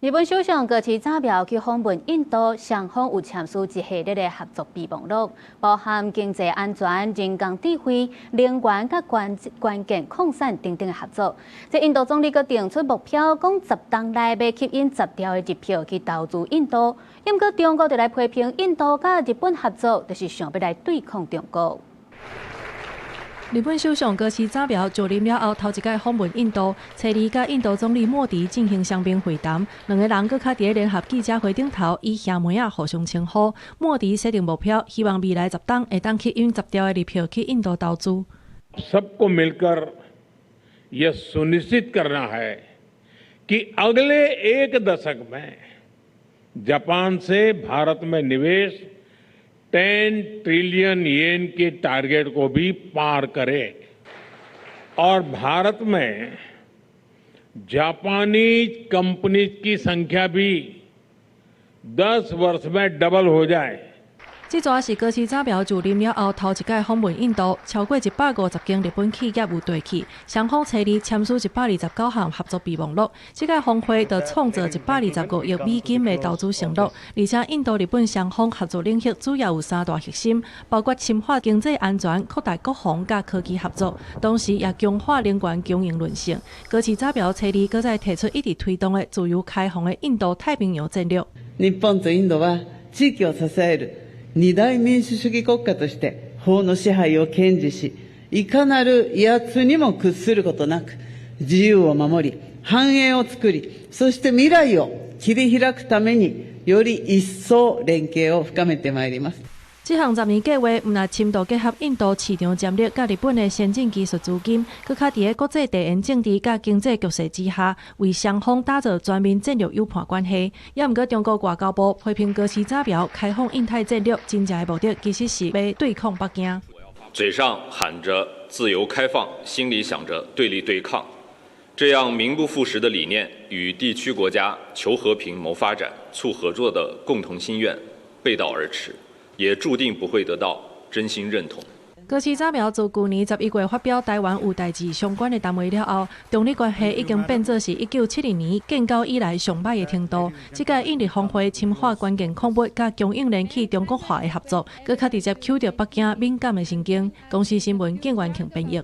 日本首相擱置早苗去訪問印度，雙方有簽署一系列的合作備忘錄，包含經濟安全、人工智慧、能源甲關鍵礦產等等的合作。這印度總理閣定出目標，講10年內要吸引10兆的日票去投資印度。因過中國就來批評印度甲日本合作，就是想要來對抗中國。日本首相擱置早苗就任了後頭一屆訪問印度，初二甲印度總理莫迪進行雙邊會談，兩個人閣較佇聯合記者會頂頭以兄妹仔互相稱呼。莫迪設定目標，希望未來10年會當吸引10兆的日票去印度投資。सबको मिलकर यह सुनिश्चित करना है कि अगले एक दशक में जापान से भारत में निवेश 10 ट्रिलियन येन के टारगेट को भी पार करे और भारत में जापानी कंपनीज की संख्या भी 10 वर्ष में डबल हो जाए। 這主要是擱置早苗就任了後頭一屆訪問印度，超過150間日本企業有對去，雙方初二簽署129項合作備忘錄。這屆峰會就創造125億美金的投資承諾，而且印度日本雙方合作領域主要有3大核心，包括深化經濟安全、擴大國防甲科技合作，同時也強化能源供應韌性。擱置早苗初二閣再提出一直推動的自由開放的印度太平洋戰略。日本とインドは地域を支える二大民主主義國家として法の支配を堅持し、いかなる威圧にも屈することなく、自由を守り、繁栄を作り、そして未來を切り開くためにより一層連携を深めてまいります。這項10年計劃唔但深度結合印度市場戰略甲日本的先進技術資金，閣較佇個國際地緣政治甲經濟局勢之下，為雙方打造全面戰略友伴關係。也毋過中國外交部批評擱置早苗開放印太戰略真正的目的，其實是要對抗北京。嘴上喊着自由開放，心裡想着對立對抗，這樣名不副實的理念，與地區國家求和平、謀發展、促合作的共同心願背道而馳，也注定不會得到真心認同。擱置早苗自去年11月發表台灣有代誌相關的談話了後，中日關係已經變作是1970年建交以來上歹的程度。這屆印日峰會深化關鍵礦物甲供應鏈去中國化的合作，閣較直接揪到北京敏感的神經。公視新聞景元慶編譯。